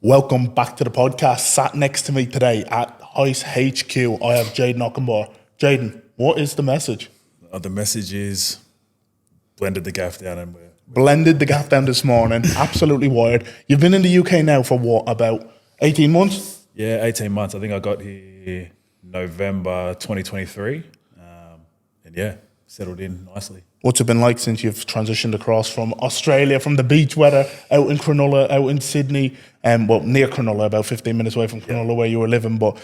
Welcome back to the podcast. Sat next to me today at Heist HQ, I have Jayden Okunbor. Jayden, what is the message? The message is blended the gaff down and Blended the gaff down this morning. Absolutely wired. You've been in the UK now for what, about 18 months? Yeah, 18 months. I think I got here November 2023. And yeah, settled in nicely. What's it been like since you've transitioned across from Australia, from the beach weather, out in Cronulla, out in Sydney, near Cronulla, about 15 minutes away from Cronulla where you were living, but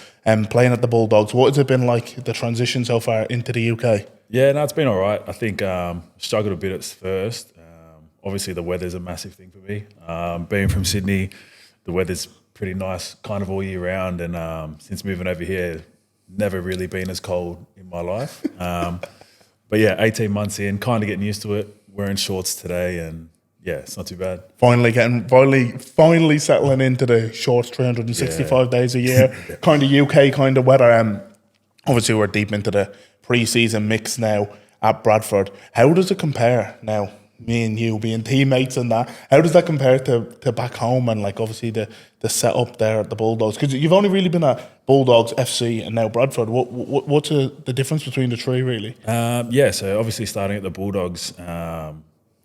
playing at the Bulldogs. What has it been like, the transition so far into the UK? Yeah, no, it's been all right. I think struggled a bit at first. Obviously, the weather's a massive thing for me. Being from Sydney, the weather's pretty nice kind of all year round, and since moving over here, never really been as cold in my life. But yeah, 18 months in, kind of getting used to it. Wearing shorts today, and yeah, it's not too bad. Finally settling into the shorts 365 days a year, kind of UK kind of weather. Obviously, we're deep into the pre-season mix now at Bradford. How does it compare now? Me and you being teammates and that. How does that compare to back home and like obviously the setup there at the Bulldogs? Because you've only really been at Bulldogs, FC, and now Bradford. What's the difference between the three really? So obviously starting at the Bulldogs, I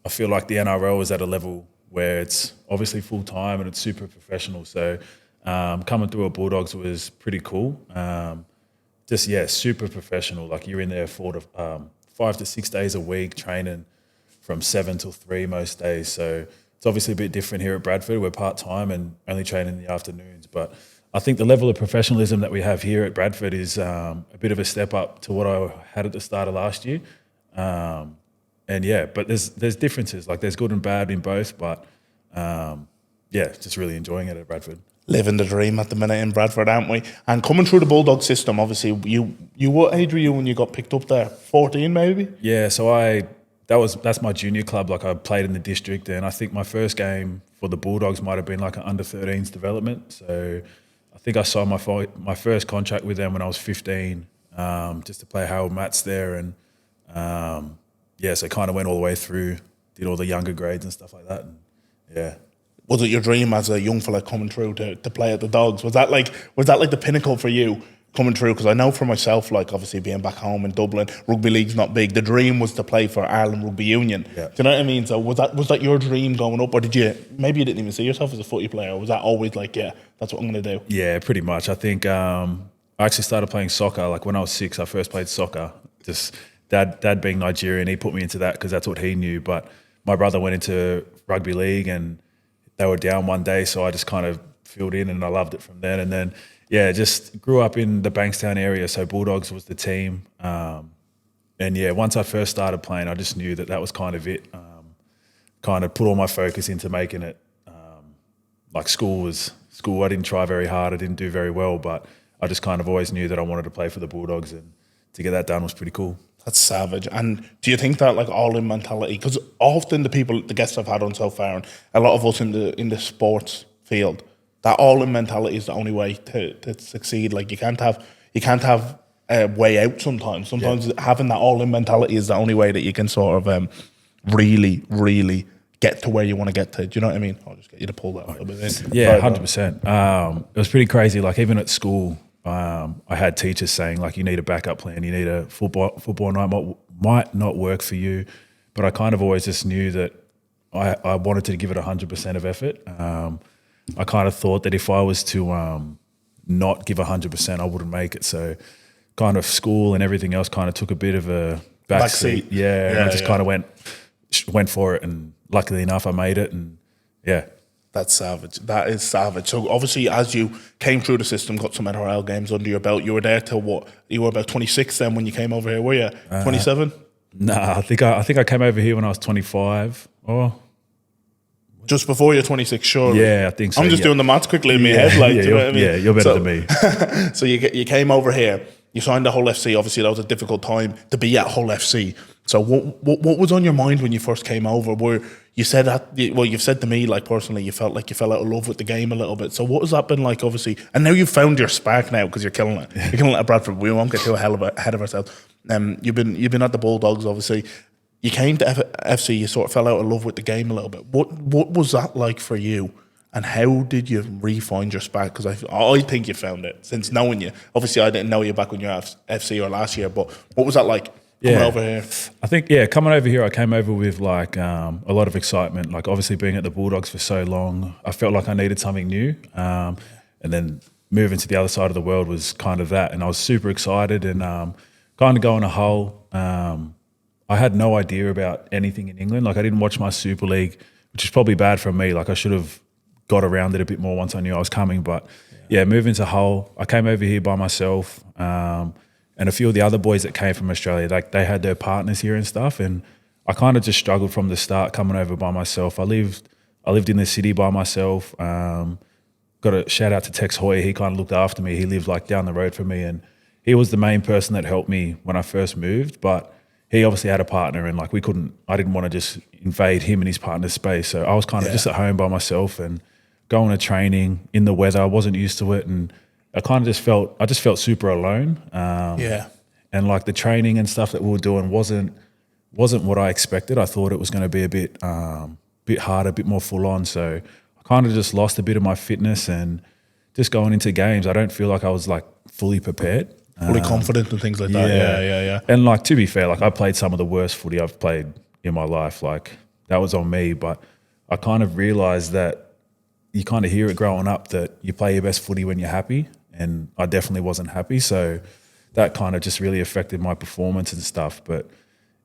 feel like the NRL is at a level where it's obviously full time and it's super professional. So coming through at Bulldogs was pretty cool. Super professional. Like you're in there 5 to 6 days a week training from 7 till 3 most days. So it's obviously a bit different here at Bradford. We're part-time and only train in the afternoons. But I think the level of professionalism that we have here at Bradford is a bit of a step up to what I had at the start of last year. But there's differences. Like there's good and bad in both. But just really enjoying it at Bradford. Living the dream at the minute in Bradford, aren't we? And coming through the Bulldog system, obviously, what age were you when you got picked up there? 14 maybe? Yeah, so that's my junior club. Like I played in the district, and I think my first game for the Bulldogs might have been like an under-13s development. So I think I signed my first contract with them when I was 15, just to play Harold Matts there, and so kind of went all the way through, did all the younger grades and stuff like that. And yeah. Was it your dream as a young fella coming through to play at the Dogs? Was that like the pinnacle for you? Coming through, because I know for myself, like obviously being back home in Dublin, rugby league's not big. The dream was to play for Ireland Rugby Union. Yeah. Do you know what I mean? So was that your dream going up, or maybe you didn't even see yourself as a footy player? Or was that always like, yeah, that's what I'm going to do? Yeah, pretty much. I think I actually started playing soccer. Like when I was 6, I first played soccer. Just dad being Nigerian, he put me into that because that's what he knew. But my brother went into rugby league and they were down one day, so I just kind of filled in and I loved it from then. And then just grew up in the Bankstown area, so Bulldogs was the team. Once I first started playing, I just knew that was kind of it. Kind of put all my focus into making it. Like school. I didn't try very hard. I didn't do very well, but I just kind of always knew that I wanted to play for the Bulldogs, and to get that done was pretty cool. That's savage. And do you think that like all-in mentality? Because often the guests I've had on so far, and a lot of us in the sports field, that all-in mentality is the only way to succeed. Like you can't have a way out sometimes. Sometimes having that all-in mentality is the only way that you can sort of really, really get to where you want to get to. Do you know what I mean? I'll just get you to pull that a little bit in. Yeah, 100%. It was pretty crazy. Like even at school, I had teachers saying like, you need a backup plan. You need a football night might not work for you. But I kind of always just knew that I wanted to give it 100% of effort. I kind of thought that if I was to not give 100%, I wouldn't make it. So kind of school and everything else kind of took a bit of a backseat. And I just kind of went for it, and luckily enough I made it, and yeah. That's savage. That is savage. So obviously as you came through the system, got some NRL games under your belt, you were there till what? You were about 26 then when you came over here, were you? 27? Nah, I think I came over here when I was 25. Just before you're 26, sure. Yeah, I think so. I'm just doing the maths quickly in my head. Like, do you know what I mean? Yeah, you're better than me. So you came over here, you signed at Hull FC. Obviously, that was a difficult time to be at Hull FC. So what was on your mind when you first came over? You said that, well, you've said to me, like personally, you felt like you fell out of love with the game a little bit. So what has that been like, obviously? And now you've found your spark now because you're killing it. You're killing it at Bradford. We won't get too ahead of ourselves. You've been at the Bulldogs, obviously. You came to FC, you sort of fell out of love with the game a little bit. What was that like for you? And how did you re-find your spark? Because I think you found it since knowing you. Obviously, I didn't know you back when you were at FC or last year, but what was that like coming over here? I think, coming over here, I came over with like a lot of excitement. Like obviously being at the Bulldogs for so long, I felt like I needed something new. And then moving to the other side of the world was kind of that. And I was super excited and kind of going a whole. I had no idea about anything in England. Like I didn't watch my Super League, which is probably bad for me. Like I should have got around it a bit more once I knew I was coming. But moving to Hull, I came over here by myself, and a few of the other boys that came from Australia, like they had their partners here and stuff. And I kind of just struggled from the start coming over by myself. I lived in the city by myself. Got a shout out to Tex Hoy. He kind of looked after me. He lived like down the road from me, and he was the main person that helped me when I first moved. But he obviously had a partner, and like I didn't want to just invade him and his partner's space. So I was kind of just at home by myself and going to training in the weather. I wasn't used to it, and I just felt super alone. And like the training and stuff that we were doing wasn't what I expected. I thought it was going to be a bit harder, a bit more full on. So I kind of just lost a bit of my fitness, and just going into games, I don't feel like I was like fully prepared. Fully confident and things like that. Yeah. And like, to be fair, like I played some of the worst footy I've played in my life. Like that was on me, but I kind of realized that you kind of hear it growing up that you play your best footy when you're happy, and I definitely wasn't happy. So that kind of just really affected my performance and stuff. But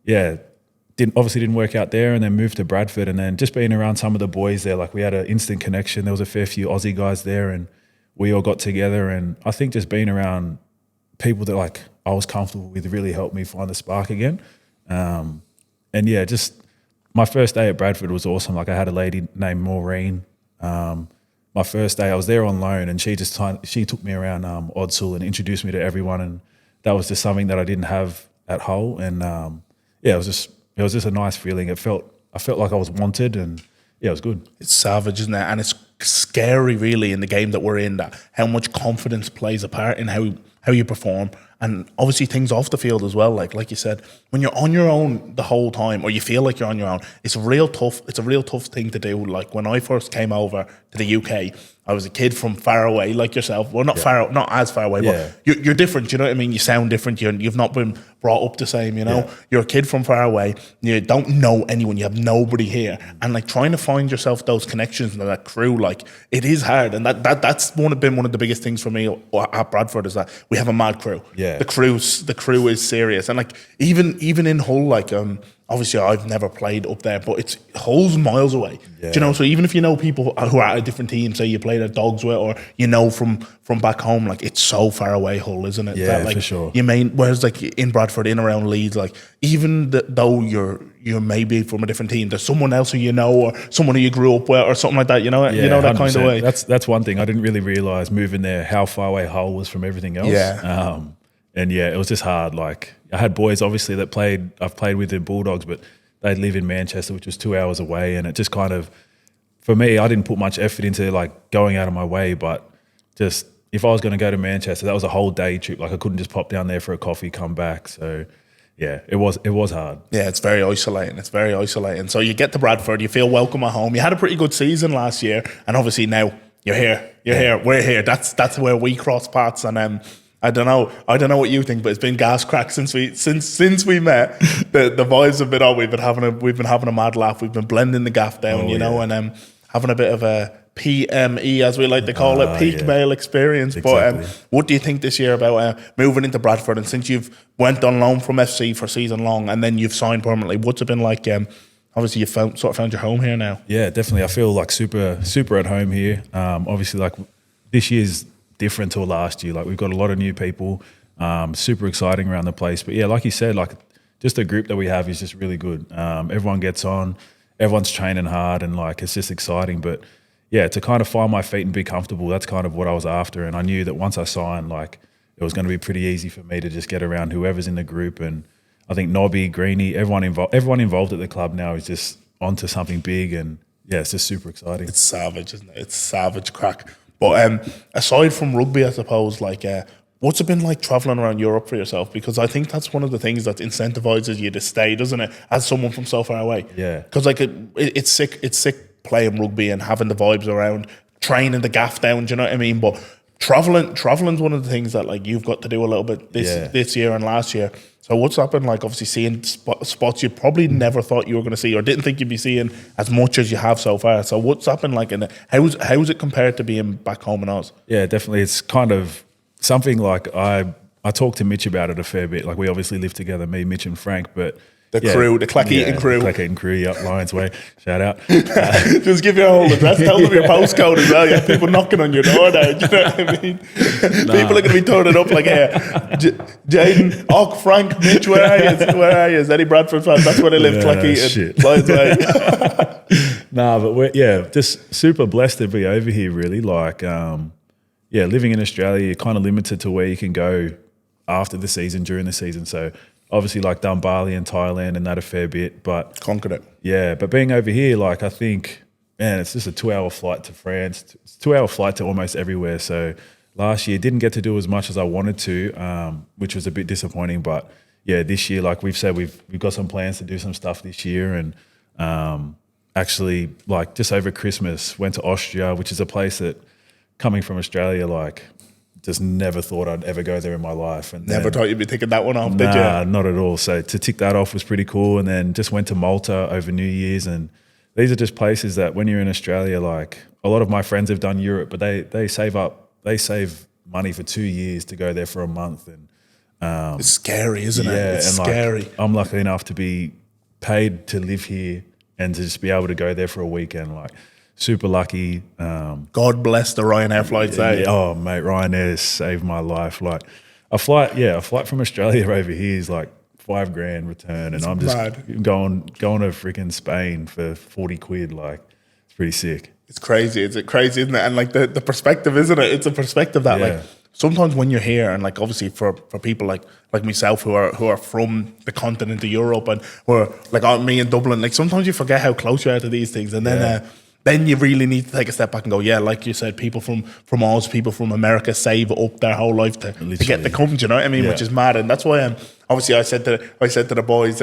obviously didn't work out there, and then moved to Bradford, and then just being around some of the boys there, like we had an instant connection. There was a fair few Aussie guys there, and we all got together. And I think just being around people that like I was comfortable with really helped me find the spark again. Just my first day at Bradford was awesome. Like I had a lady named Maureen. My first day I was there on loan, and she took me around Odsal and introduced me to everyone, and that was just something that I didn't have at Hull. And it was just a nice feeling. I felt like I was wanted, and it was good. It's savage, isn't it? And it's scary really in the game that we're in, that how much confidence plays a part in how you perform, and obviously things off the field as well. Like you said, when you're on your own the whole time, or you feel like you're on your own, it's a real tough thing to do. Like when I first came over to the UK, I was a kid from far away, like yourself. Well, not as far away, but you're different. You know what I mean? You sound different. You've not been brought up the same. You know, you're a kid from far away. You don't know anyone. You have nobody here, and like trying to find yourself those connections and that crew, like it is hard. And that's been one of the biggest things for me at Bradford, is that we have a mad crew. Yeah, the crew is serious, and like even in Hull, like obviously I've never played up there, but Hull's miles away. Do you know? So even if you know people who are at a different team, say you played at Dogs with, or you know from back home, like it's so far away, Hull, isn't it? Yeah, that, like, for sure. Whereas like in Bradford, in around Leeds, like even though you're maybe from a different team, there's someone else who you know, or someone who you grew up with, or something like that. You know, that 100%. Kind of way. That's one thing I didn't really realise moving there, how far away Hull was from everything else. It was just hard. Like I had boys obviously that I've played with in Bulldogs, but they live in Manchester, which was 2 hours away, and it just kind of, for me, I didn't put much effort into like going out of my way, but just if I was going to go to Manchester, that was a whole day trip. Like I couldn't just pop down there for a coffee, come back. So it was hard. Yeah, it's very isolating. So you get to Bradford, you feel welcome at home. You had a pretty good season last year, and obviously now you're here. We're here. That's where we cross paths. And I don't know what you think, but it's been gas crack since we met. The vibes have been on. We've been having a mad laugh. We've been blending the gaff down, and having a bit of a PME, as we like to call it, peak male experience. Exactly. But what do you think this year about moving into Bradford? And since you've went on loan from FC for season long, and then you've signed permanently, what's it been like? Obviously, you've found your home here now. Yeah, definitely. I feel like super at home here. Obviously, like this year's different to last year. Like we've got a lot of new people, super exciting around the place. But yeah, like you said, like just the group that we have is just really good. Everyone gets on, everyone's training hard, and like it's just exciting. But yeah, to kind of find my feet and be comfortable, that's kind of what I was after. And I knew that once I signed, like it was going to be pretty easy for me to just get around whoever's in the group. And I think Nobby, Greeny, everyone involved at the club now is just onto something big, and yeah, it's just super exciting. It's savage, isn't it? It's savage crack. But aside from rugby, I suppose, like, what's it been like travelling around Europe for yourself? Because I think that's one of the things that incentivises you to stay, doesn't it? As someone from so far away. Yeah. Because like it's sick playing rugby and having the vibes around, training the gaff down. Do you know what I mean? But traveling's one of the things that like you've got to do a little bit this year and last year. So what's happened? Like obviously seeing spots you probably never thought you were going to see or didn't think you'd be seeing as much as you have so far. So what's happened? Like, how's it compared to being back home in Oz? Yeah, definitely. It's kind of something like I talked to Mitch about it a fair bit. Like we obviously live together, me, Mitch, and Frank, but. The crew, the Clack Eating crew. Clack Eating crew, yep, Lions Way. Shout out. Just give your whole address, tell them your postcode as well. Yeah, people knocking on your door now, do you know what I mean? People are going to be turning up like, Jayden, Ock, Frank, Mitch, where are you? Where are you? Is any Bradford fan? That's where they live, Clack Eating. Lions Way. But we're, just super blessed to be over here, really. Like, living in Australia, you're kind of limited to where you can go after the season, during the season. So, obviously, like done Bali and Thailand and that a fair bit, but conquered it. Yeah, but being over here, like I think, man, it's just a 2-hour flight to France. It's a 2-hour flight to almost everywhere. So last year didn't get to do as much as I wanted to, which was a bit disappointing. But yeah, this year, like we've said, we've got some plans to do some stuff this year, and actually, like just over Christmas, went to Austria, which is a place that, coming from Australia, like. Just never thought I'd ever go there in my life. And never thought you'd be taking that one off, did you? Nah, not at all. So to tick that off was pretty cool. And then just went to Malta over New Year's. And these are just places that when you're in Australia, like a lot of my friends have done Europe, but they save money for 2 years to go there for a month. And it's scary, isn't it? It's scary. Like, I'm lucky enough to be paid to live here and to just be able to go there for a weekend. Like, super lucky. God bless the Ryanair flights. Oh, mate, Ryanair has saved my life. Like a flight from Australia over here is like $5,000 return, and I'm just going to freaking Spain for 40 quid. Like it's pretty sick. It's crazy. It's crazy, isn't it? And like the perspective, isn't it? It's a perspective that like sometimes when you're here, and like obviously for people like myself who are from the continent of Europe and who are like me in Dublin, like sometimes you forget how close you are to these things, and then you really need to take a step back and go, like you said, people from Oz, people from America save up their whole life to get to come, do you know what I mean? Which is mad. And that's why obviously I said to the boys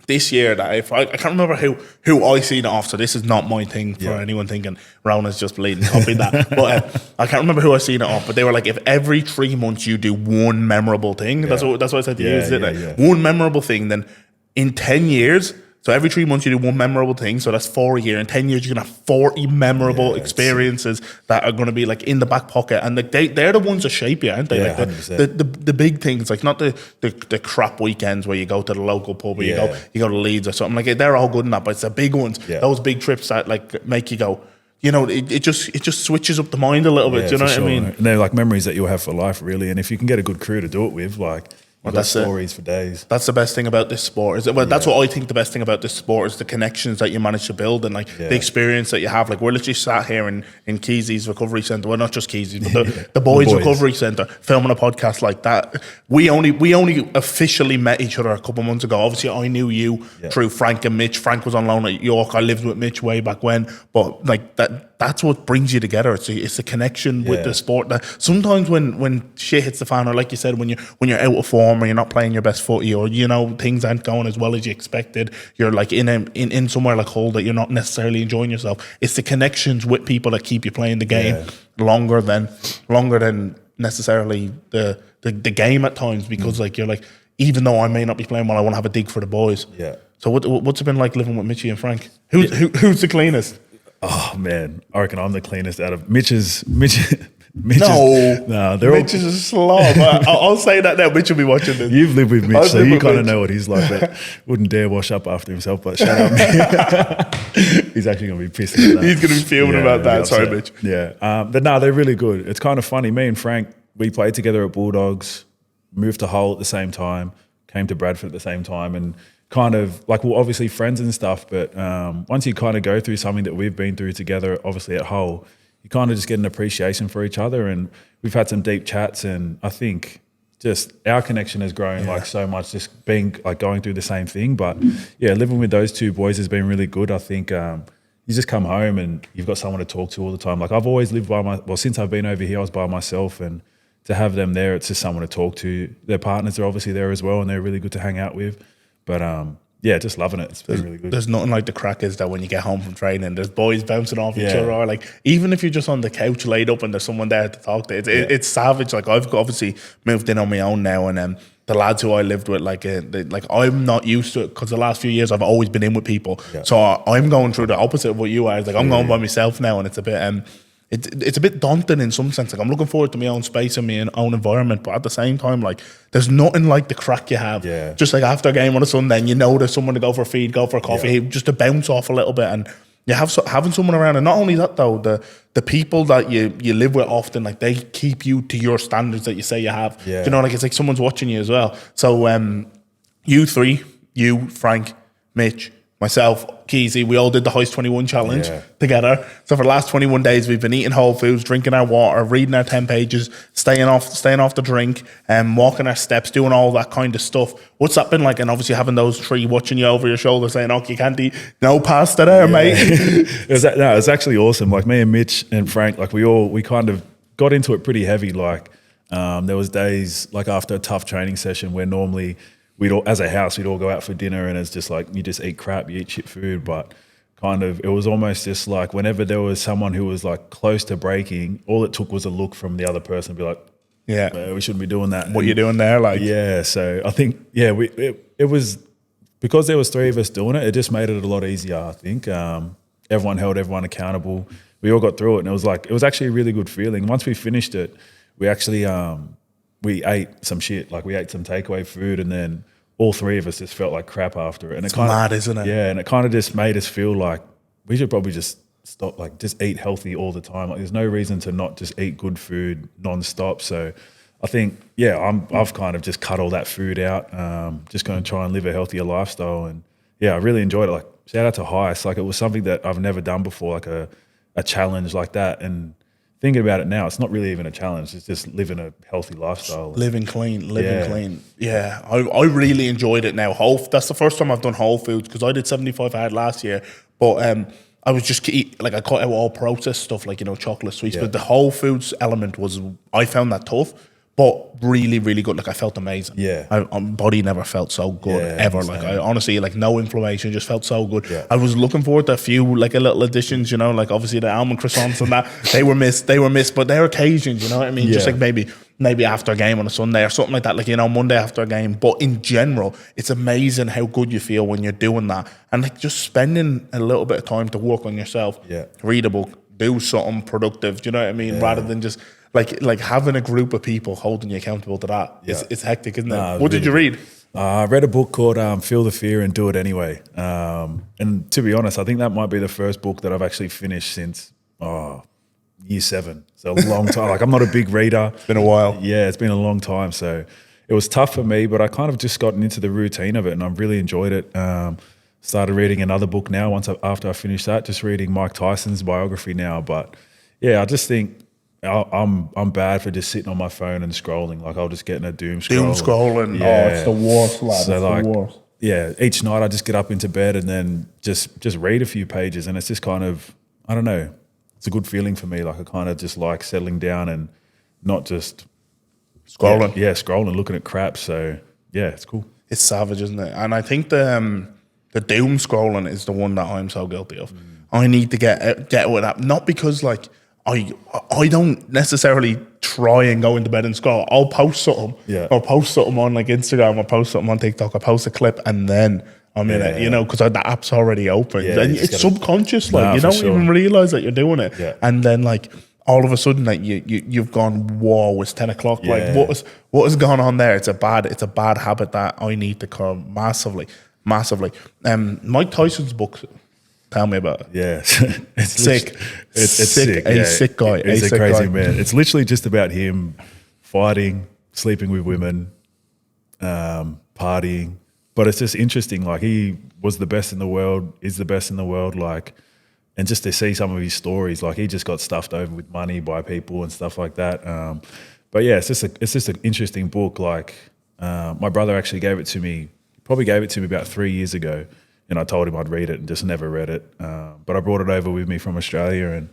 this year that if I can't remember who I seen it off, so this is not my thing for anyone thinking Rona's just bleeding, copy that. But I can't remember who I seen it off, but they were like, if every 3 months you do one memorable thing, that's what I said to you, isn't it? One memorable thing, then in 10 years, so every 3 months you do one memorable thing, so that's 4 a year. In 10 years, you're going to have 40 memorable experiences that are going to be like in the back pocket. And they're the ones that shape you, aren't they? Yeah, like the big things, like not the crap weekends where you go to the local pub or you go to Leeds or something. Like they're all good in that, but it's the big ones, those big trips that like make you go, you know, it just switches up the mind a little bit. Do you know what I mean? And they're like memories that you'll have for life, really. And if you can get a good crew to do it with, like, well, that's stories for days. That's the best thing about this sport. That's what I think the best thing about this sport is the connections that you manage to build and like the experience that you have. Like we're literally sat here in Keezy's recovery centre. Well, not just Keezy's, but the boys' recovery centre, filming a podcast like that. We only officially met each other a couple of months ago. Obviously, I knew you through Frank and Mitch. Frank was on loan at York. I lived with Mitch way back when. But like that's what brings you together. It's a connection with the sport. That sometimes when shit hits the fan, or like you said, when you're out of form or you're not playing your best footy, or you know things aren't going as well as you expected, you're like in somewhere like Hull that you're not necessarily enjoying yourself. It's the connections with people that keep you playing the game longer than necessarily the game at times, because like you're like, even though I may not be playing well, I want to have a dig for the boys. Yeah. So what's it been like living with Mitchie and Frank? Who's the cleanest? Oh man, I reckon I'm the cleanest out of Mitch. No, Mitch is a slob. I'll say that now. Mitch will be watching this. You've lived with Mitch, so you kind of know what he's like. But wouldn't dare wash up after himself. But shout out, Mitch. He's actually going to be pissed at that. He's going to be fuming about that. Sorry, Mitch. Yeah, but no, they're really good. It's kind of funny. Me and Frank, we played together at Bulldogs, moved to Hull at the same time, came to Bradford at the same time, and kind of like, we're obviously friends and stuff. But once you kind of go through something that we've been through together, obviously at Hull, you kind of just get an appreciation for each other, and we've had some deep chats, and I think just our connection has grown like so much, just being like going through the same thing. But yeah, living with those two boys has been really good. I think you just come home and you've got someone to talk to all the time. Like I've always lived since I've been over here, I was by myself, and to have them there, it's just someone to talk to. Their partners are obviously there as well, and they're really good to hang out with. But yeah, just loving it. It's been really good. There's nothing like the crack is that when you get home from training, there's boys bouncing off each other, or like even if you're just on the couch laid up and there's someone there to talk to, it's savage. Like I've obviously moved in on my own now, and the lads who I lived with, like I'm not used to it because the last few years I've always been in with people, so I'm going through the opposite of what you are. It's like I'm going by myself now, and it's a bit it's a bit daunting in some sense. Like I'm looking forward to my own space and my own environment, but at the same time, like there's nothing like the crack you have. Just like after a game on a Sunday, and you know there's someone to go for a feed, go for a coffee, just to bounce off a little bit, and you have having someone around. And not only that though, the people that you live with often, like they keep you to your standards that you say you have. You know, like it's like someone's watching you as well. So you three, you, Frank, Mitch, myself, Keezy, we all did the Heist 21 challenge together. So for the last 21 days, we've been eating whole foods, drinking our water, reading our 10 pages, staying off the drink, walking our steps, doing all that kind of stuff. What's that been like? And obviously having those three watching you over your shoulder saying, "Oh, you can't eat no pasta there, mate." It was actually awesome. Like me and Mitch and Frank, like we kind of got into it pretty heavy. Like there was days like after a tough training session where normally as a house, we'd all go out for dinner, and it's just like you just eat crap, you eat shit food. But kind of, it was almost just like whenever there was someone who was like close to breaking, all it took was a look from the other person, be like, we shouldn't be doing that. What are you doing there? Like, so I think, it was because there was three of us doing it. It just made it a lot easier. I think everyone held everyone accountable. We all got through it, and it was actually a really good feeling. Once we finished it, we actually we ate some shit. Like we ate some takeaway food, and then all three of us just felt like crap after it. And it's mad, isn't it? Yeah, and it kind of just made us feel like we should probably just stop, like just eat healthy all the time. Like there's no reason to not just eat good food nonstop. So I think, I've kind of just cut all that food out, just going to try and live a healthier lifestyle. And I really enjoyed it. Like shout out to Heist. Like it was something that I've never done before, like a challenge like that. And thinking about it now, it's not really even a challenge. It's just living a healthy lifestyle. Living clean. Yeah, I really enjoyed it now. That's the first time I've done whole foods, because I did 75 hard last year. But I was just I cut out all processed stuff, like, chocolate, sweets. But the whole foods element I found that tough, but really, really good. Like I felt amazing. My body never felt so good ever. Like I honestly, like no inflammation, just felt so good. I was looking forward to a few like a little additions, like obviously the almond croissants and that they were missed, but they're occasions, you know what I mean? Just like maybe after a game on a Sunday or something like that, like, Monday after a game. But in general, it's amazing how good you feel when you're doing that, and like just spending a little bit of time to work on yourself. Read a book, do something productive. Do you know what I mean? Rather than just like having a group of people holding you accountable to that. It's hectic, isn't it? What did you read? I read a book called Feel the Fear and Do It Anyway. And to be honest, I think that might be the first book that I've actually finished since year 7. So a long time. Like I'm not a big reader. It's been a while. Yeah, it's been a long time. So it was tough for me, but I kind of just gotten into the routine of it, and I've really enjoyed it. Started reading another book now after I finished that, just reading Mike Tyson's biography now. But I just think I'm bad for just sitting on my phone and scrolling. Like I'll just get in a doom scrolling. It's the worst, lad. So it's the worst. Each night I just get up into bed and then just read a few pages, and it's just kind of, I don't know, it's a good feeling for me. Like I kind of just like settling down and not just scrolling. Scrolling, looking at crap. So it's cool. It's savage, isn't it? And I think the doom scrolling is the one that I'm so guilty of. I need to get with that, not because like I don't necessarily try and go into bed and scroll. I'll post something. I'll post something on like Instagram, I'll post something on TikTok, I'll post a clip, and then I'm in it, because the app's already open. And it's subconscious, like you don't even realize that you're doing it. And then like all of a sudden, like you've gone, whoa, it's 10 o'clock. Like what has gone on there? It's a bad habit that I need to curb massively. Mike Tyson's book. Tell me about it. Yeah, it's sick. It's sick. A sick guy. He's a crazy man. It's literally just about him fighting, sleeping with women, partying. But it's just interesting. Like he was the best in the world, is the best in the world. Like, and just to see some of his stories, like he just got stuffed over with money by people and stuff like that. But it's just an interesting book. Like my brother actually gave it to me. Probably gave it to me about 3 years ago. And I told him I'd read it and just never read it. But I brought it over with me from Australia. And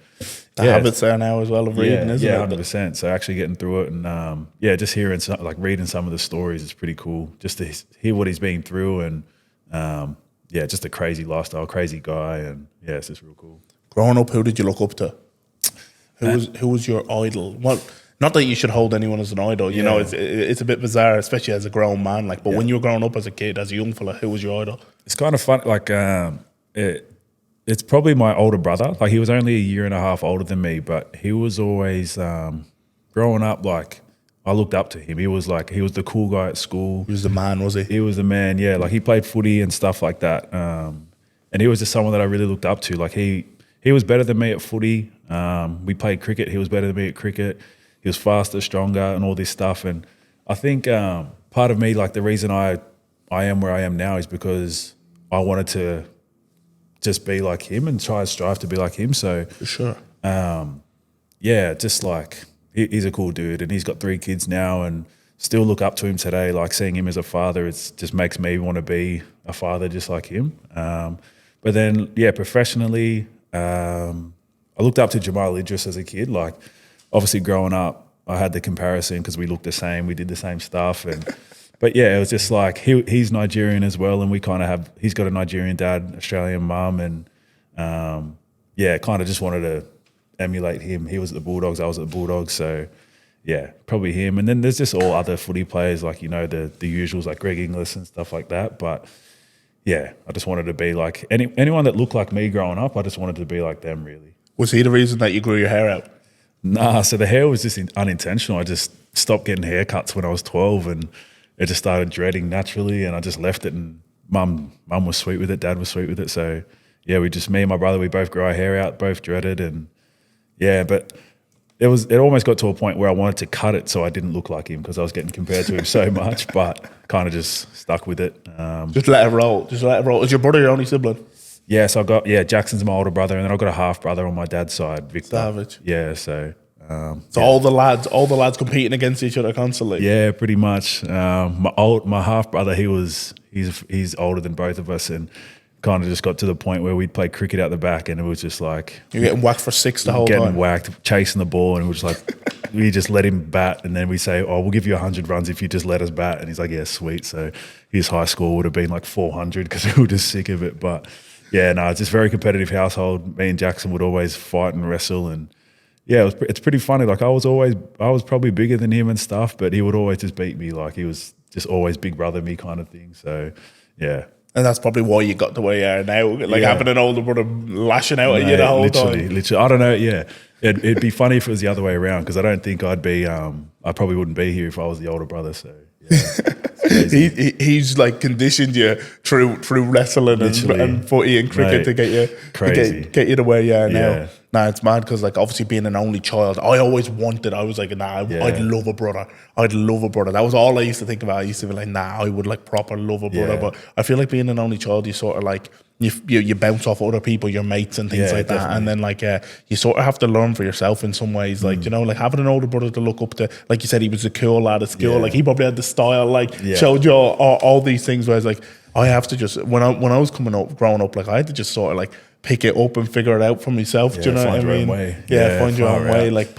the habit's there now as well of reading, isn't it? Yeah, 100%. So actually getting through it and just hearing, reading some of the stories is pretty cool. Just to hear what he's been through and yeah, just a crazy lifestyle, crazy guy, and yeah, it's just real cool. Growing up, who did you look up to? Who was your idol? Well, not that you should hold anyone as an idol. You know, it's a bit bizarre, especially as a grown man. Like, but when you were growing up as a kid, as a young fella, who was your idol? It's kind of fun. Like, it's probably my older brother. Like, he was only a year and a half older than me, but he was always growing up. Like, I looked up to him. He was the cool guy at school. He was the man, was he? He was the man. Yeah, like he played footy and stuff like that. And he was just someone that I really looked up to. Like he was better than me at footy. We played cricket. He was better than me at cricket. He was faster, stronger, and all this stuff. And I think part of me, like the reason I am where I am now, is because I wanted to just be like him and try and strive to be like him. So For sure. yeah, just like he's a cool dude, and he's got 3 kids now, and still look up to him today. Like seeing him as a father, it just makes me want to be a father just like him. But then, yeah, professionally, I looked up to Jamal Idris as a kid. Like, obviously, growing up, I had the comparison because we looked the same, we did the same stuff, but yeah, it was just like he's Nigerian as well, and we kind of he's got a Nigerian dad, Australian mum, and yeah, kind of just wanted to emulate him. He was at the Bulldogs, I was at the Bulldogs, so yeah, probably him. And then there's just all other footy players, like, you know, the usuals like Greg Inglis and stuff like that. But yeah, I just wanted to be like anyone that looked like me growing up. I just wanted to be like them, really. Was he the reason that you grew your hair out? Nah, so the hair was just unintentional. I just stopped getting haircuts when I was 12, and it just started dreading naturally, and I just left it. And mum was sweet with it, dad was sweet with it. So yeah, me and my brother, we both grew our hair out, both dreaded, and yeah, but it almost got to a point where I wanted to cut it so I didn't look like him, because I was getting compared to him so much, but kind of just stuck with it. Just let it roll. Just let it roll. Is your brother your only sibling? Yeah, so Jackson's my older brother, and then I've got a half brother on my dad's side, Victor. Savage. Yeah, so So all the lads competing against each other constantly. yeah, pretty much. My half brother, he's older than both of us, and kind of just got to the point where we'd play cricket out the back, and it was just like You're getting whacked for 6 the whole time. getting whacked, chasing the ball, and it was like we just let him bat, and then we say, "Oh, we'll give you 100 runs if you just let us bat." And he's like, "Yeah, sweet." So his high score would have been like 400 because we were just sick of it. But yeah, no, it's just a very competitive household. Me and Jackson would always fight and wrestle, and yeah, it's pretty funny. Like I was probably bigger than him and stuff, but he would always just beat me. Like he was just always big brother me kind of thing. So yeah. And that's probably why you got the way you are now. Like having an older brother lashing out at you the whole time. Literally. I don't know, yeah. It'd be funny if it was the other way around, because I don't think I probably wouldn't be here if I was the older brother. So yeah. He's like conditioned you through wrestling and footy and cricket to get you crazy. Get you the way you are now. Yeah. Nah, it's mad because like obviously being an only child, I was like, nah, I'd love a brother. That was all I used to think about. I used to be like, nah, I would like proper love a brother. Yeah. But I feel like being an only child, you sort of like you bounce off other people, your mates and things like that, definitely. and then like you sort of have to learn for yourself in some ways. Like you know, like having an older brother to look up to. Like you said, he was a cool lad at school. Yeah. Like he probably had the style. Like showed you all these things. Where it's like I have to just when I was growing up, like I had to just sort of like pick it up and figure it out for myself. Do you know what I mean? Way. Yeah, find your own way. Like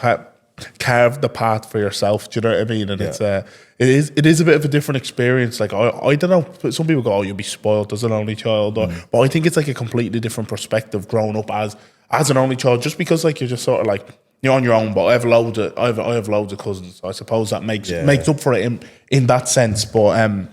carve the path for yourself. Do you know what I mean? And it is a bit of a different experience. Like I don't know. Some people go, "Oh, you'll be spoiled as an only child," but I think it's like a completely different perspective growing up as an only child. Just because like you're just sort of like you're on your own. But I have loads of cousins. So I suppose that makes up for it in that sense. But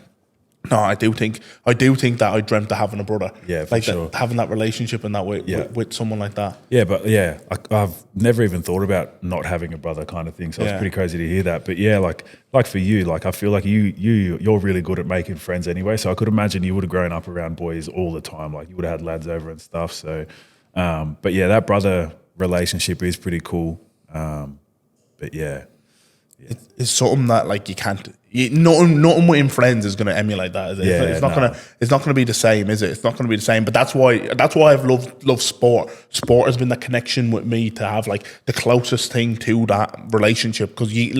no, I do think that I dreamt of having a brother. Yeah, for like sure. having that relationship and that with someone like that. Yeah, but yeah, I've never even thought about not having a brother kind of thing. So it's pretty crazy to hear that. But yeah, like for you, like I feel like you're really good at making friends anyway. So I could imagine you would have grown up around boys all the time. Like you would have had lads over and stuff. So, but yeah, that brother relationship is pretty cool. But yeah. It's something that like you can't. Nothing within friends is going to emulate that, is it? Yeah, it's not gonna be the same, is it? It's not going to be the same. But that's why I've loved sport. Sport has been the connection with me to have like the closest thing to that relationship, because you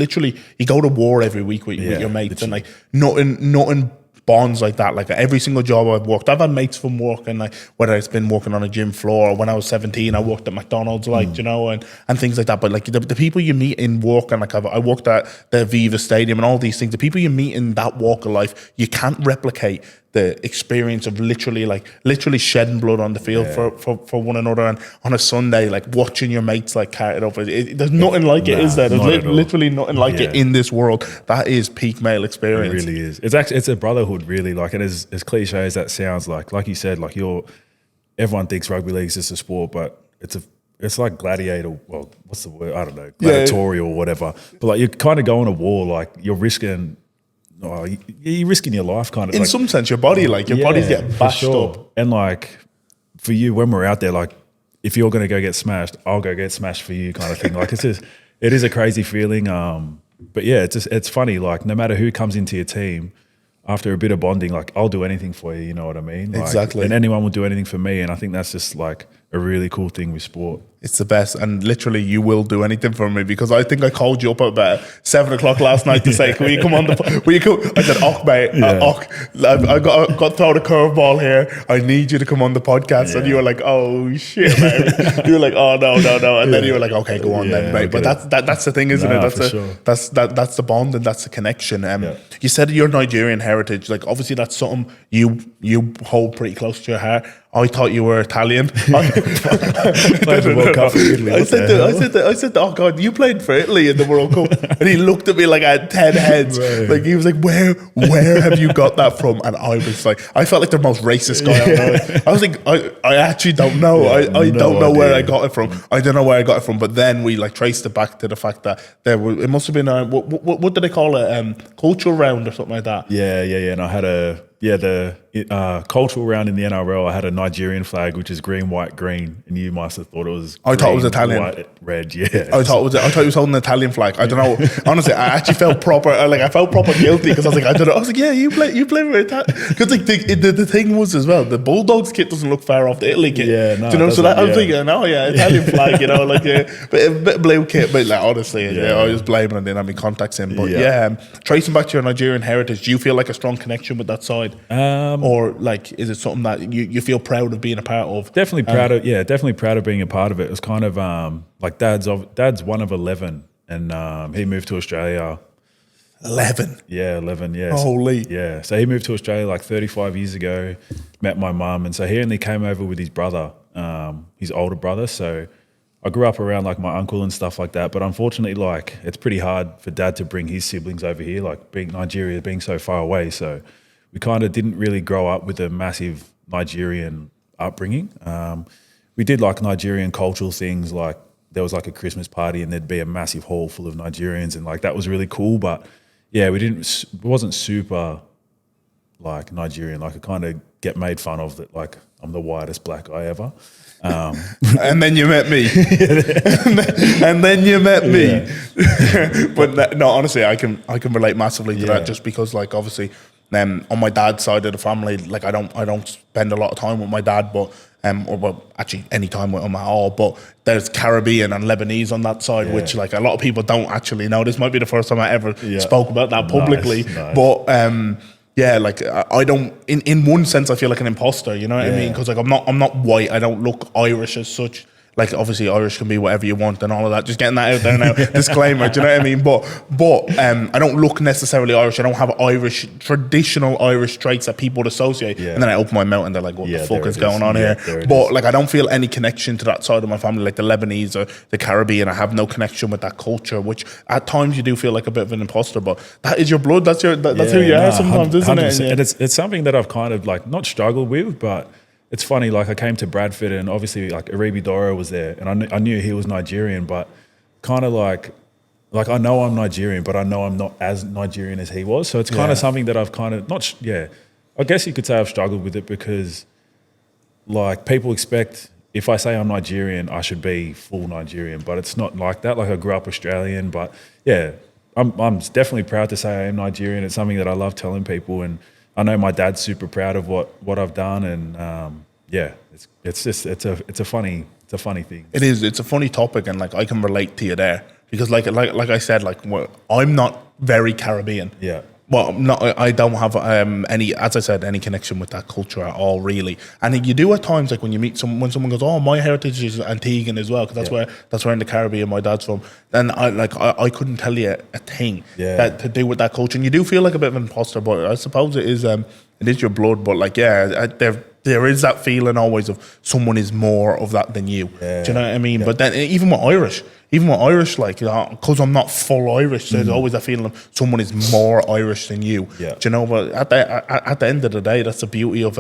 go to war every week with your mates, and like nothing bonds like that. Like every single job I've worked, I've had mates from work, and like whether it's been working on a gym floor, or when I was 17 I worked at McDonald's, like you know, and things like that. But like the people you meet in work, and like I worked at the Aviva Stadium and all these things, the people you meet in that walk of life, you can't replicate the experience of literally shedding blood on the field for one another, and on a Sunday, like watching your mates like carted up. There's nothing like it, is there? There's literally nothing like it in this world. That is peak male experience. It really is. It's a brotherhood, really. Like, and as cliche as that sounds, like you said, like everyone thinks rugby league is just a sport, but it's like gladiator. Well, what's the word? I don't know, gladiatorial or whatever. But like, you're kind of going to war. Like, you're risking. You're risking your life, kind of. In some sense, your body, your body's getting bashed up. And like, for you, when we're out there, like, if you're going to go get smashed, I'll go get smashed for you, kind of thing. Like, it is a crazy feeling. But yeah, it's funny. Like, no matter who comes into your team, after a bit of bonding, like, I'll do anything for you. You know what I mean? Like, exactly. And anyone will do anything for me. And I think that's just like a really cool thing with sport. It's the best, and literally, you will do anything for me, because I think I called you up at about 7 o'clock last night to say, "Can you come on the? Will you come?" I said, "Och, mate, I got thrown a curveball here. I need you to come on the podcast." And you were like, "Oh shit, man!" You were like, "Oh no," and then you were like, "Okay, go on then, mate." But that's the thing, isn't it? That's the bond, and that's the connection. You said your Nigerian heritage, like, obviously that's something you hold pretty close to your heart. I thought you were Italian. I said, "Oh God, you played for Italy in the World Cup," and he looked at me like I had 10 heads. Right. Like, he was like, "Where have you got that from?" And I was like, I felt like the most racist guy on earth. I was like, I actually don't know. I don't know where I got it from. I don't know where I got it from. But then we like traced it back to the fact that it must have been what do they call it? Cultural round or something like that. Yeah. And I had the cultural round in the NRL. I had a Nigerian flag, which is green, white, green, and you must have thought it was. I thought it was Italian. White, red, yeah. I thought he was holding an Italian flag. I don't know. Honestly, I actually felt proper. I felt proper guilty, because I was like, I don't know. I was like, yeah, you play for Italian, because like the thing was as well, the Bulldogs kit doesn't look far off the Italy kit. Yeah, no. Do you know? So that, I was thinking, Italian flag. You know, like but a bit blue kit. But like, honestly, I was blaming, and didn't have any contacts in. But tracing back to your Nigerian heritage, do you feel like a strong connection with that side? Or like, is it something that you feel proud of being a part of? Definitely proud of being a part of it. It was kind of like dad's one of 11, and he moved to Australia. 11? Yeah, 11, yeah. Holy. Yeah, so he moved to Australia like 35 years ago, met my mum, and so he only came over with his brother, his older brother. So I grew up around like my uncle and stuff like that, but unfortunately, like, it's pretty hard for dad to bring his siblings over here, like Nigeria being so far away. So we kind of didn't really grow up with a massive Nigerian upbringing. We did like Nigerian cultural things, like there was like a Christmas party and there'd be a massive hall full of Nigerians, and like that was really cool. But yeah, it wasn't super like Nigerian. Like, I kind of get made fun of that, like I'm the whitest black guy ever. And then you met me. and then you met me. But no, honestly, I can relate massively to that, just because, like, obviously, on my dad's side of the family, like, I don't spend a lot of time with my dad, but actually any time with him at all. But there's Caribbean and Lebanese on that side, which, like, a lot of people don't actually know. This might be the first time I ever spoke about that publicly. Nice. But yeah, like, I don't. In one sense, I feel like an imposter. You know what I mean? Because, like, I'm not white. I don't look Irish as such. Like, obviously, Irish can be whatever you want and all of that. Just getting that out there now. Disclaimer, do you know what I mean? But I don't look necessarily Irish. I don't have traditional Irish traits that people would associate. Yeah. And then I open my mouth and they're like, what the fuck is going on here? But, like, I don't feel any connection to that side of my family, like the Lebanese or the Caribbean. I have no connection with that culture, which at times you do feel like a bit of an imposter. But that is your blood. That's who you are sometimes, isn't it? And it's something that I've kind of, like, not struggled with, but it's funny, like, I came to Bradford and obviously, like, Aribi Doro was there, and I knew he was Nigerian, but kind of like I know I'm Nigerian, but I know I'm not as Nigerian as he was. So it's kind of something that I've kind of I guess you could say I've struggled with it, because, like, people expect if I say I'm Nigerian, I should be full Nigerian, but it's not like that. Like, I grew up Australian, but yeah, I'm definitely proud to say I am Nigerian. It's something that I love telling people, and I know my dad's super proud of what I've done, and it's a funny thing. It is. It's a funny topic, and, like, I can relate to you there, because like I said, like, I'm not very Caribbean. Yeah. Well, I don't have any, as I said, any connection with that culture at all, really. And you do at times, like, when you meet when someone goes, "Oh, my heritage is Antiguan as well," because that's where in the Caribbean my dad's from. Then I couldn't tell you a thing that to do with that culture. And you do feel like a bit of an imposter, but I suppose it is It is your blood, but like, yeah, there is that feeling always of someone is more of that than you. Yeah. Do you know what I mean? Yeah. But then even with Irish, like, because I'm not full Irish, there's always that feeling of someone is more Irish than you. Yeah. Do you know? But at the end of the day, that's the beauty of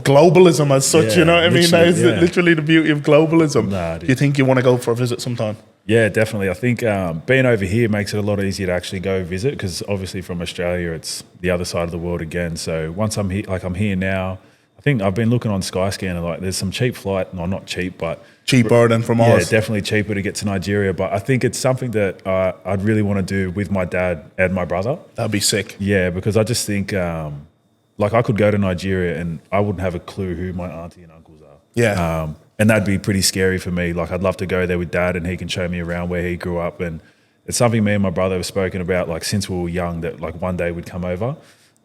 globalism as such. Yeah, you know what I mean? That is yeah. literally the beauty of globalism. Nah, Do you think you want to go for a visit sometime? Yeah, definitely. I think being over here makes it a lot easier to actually go visit, because obviously from Australia, it's the other side of the world again. So once I'm here, like I'm here now, I think I've been looking on Skyscanner, like there's some cheap flight, no, not cheap, but cheaper than from Oz. Yeah, definitely cheaper to get to Nigeria. But I think it's something that I'd really want to do with my dad and my brother. That'd be sick. Yeah, because I just think like I could go to Nigeria and I wouldn't have a clue who my auntie and uncles are. Yeah. And that'd be pretty scary for me. Like, I'd love to go there with dad and he can show me around where he grew up. And it's something me and my brother have spoken about, like, since we were young, that like one day we'd come over.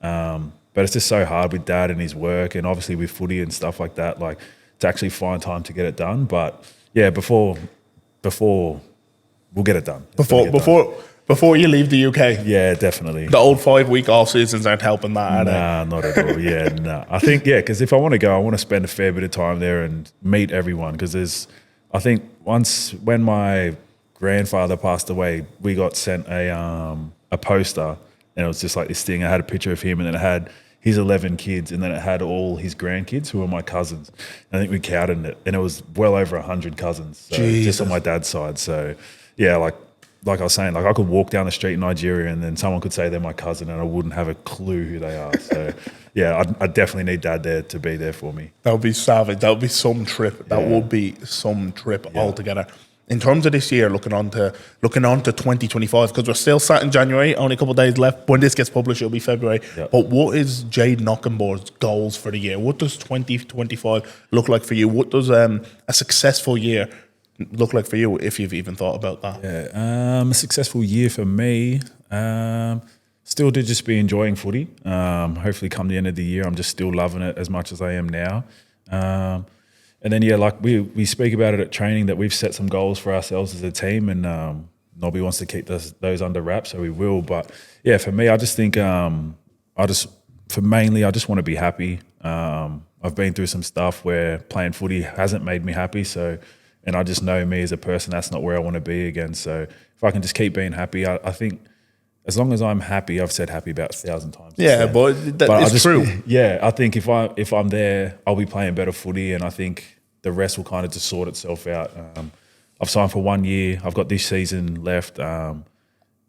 But it's just so hard with dad and his work, and obviously with footy and stuff like that, like, to actually find time to get it done. But yeah, before we'll get it done. Before you leave the UK. Yeah, definitely. The old 5-week off seasons aren't helping that, are they? Nah, not at all. Yeah, nah. I think, yeah, because if I want to go, I want to spend a fair bit of time there and meet everyone. Because I think once when my grandfather passed away, we got sent a poster, and it was just like this thing. I had a picture of him, and then it had his 11 kids, and then it had all his grandkids who were my cousins. I think we counted it, and it was well over 100 cousins, so just on my dad's side. So yeah, like I was saying, like I could walk down the street in Nigeria and then someone could say they're my cousin and I wouldn't have a clue who they are. So yeah, I definitely need dad there to be there for me. That would be savage. That would be some trip. That would be some trip altogether. In terms of this year, looking on to 2025, because we're still sat in January, only a couple of days left. When this gets published, it'll be February. Yep. But what is Jayden Okunbor's goals for the year? What does 2025 look like for you? What does a successful year look like for you, if you've even thought about that? Yeah, a successful year for me. Still to just be enjoying footy. Hopefully come the end of the year, I'm just still loving it as much as I am now. And then, yeah, like we speak about it at training, that we've set some goals for ourselves as a team, and Nobby wants to keep those under wraps, so we will. But yeah, for me, I just think I just want to be happy. I've been through some stuff where playing footy hasn't made me happy, and I just know me as a person, that's not where I want to be again. So if I can just keep being happy, I think as long as I'm happy, I've said happy about 1,000 times. Yeah, but it's true. Yeah, I think if I'm there, I'll be playing better footy, and I think the rest will kind of just sort itself out. I've signed for 1 year. I've got this season left. And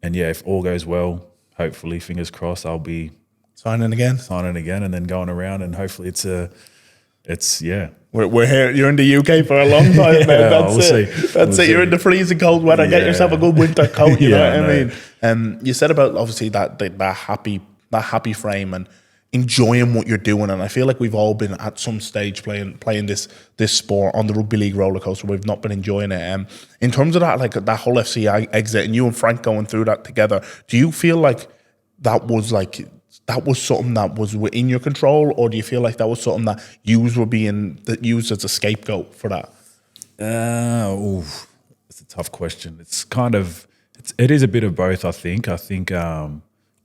yeah, if all goes well, hopefully, fingers crossed, I'll be signing again, and then going around, and hopefully it's yeah. We're here. You're in the UK for a long time, man. That's it. That's it. You're in the freezing cold weather. Get yourself a good winter coat. You know what I mean? You said about obviously that happy frame and enjoying what you're doing, and I feel like we've all been at some stage playing this sport on the rugby league roller coaster. We've not been enjoying it. In terms of that, like that whole FC exit, and you and Frank going through that together, do you feel like that was something that was within your control, or do you feel like that was something that were being used as a scapegoat for that? It's a tough question. It is a bit of both, I think.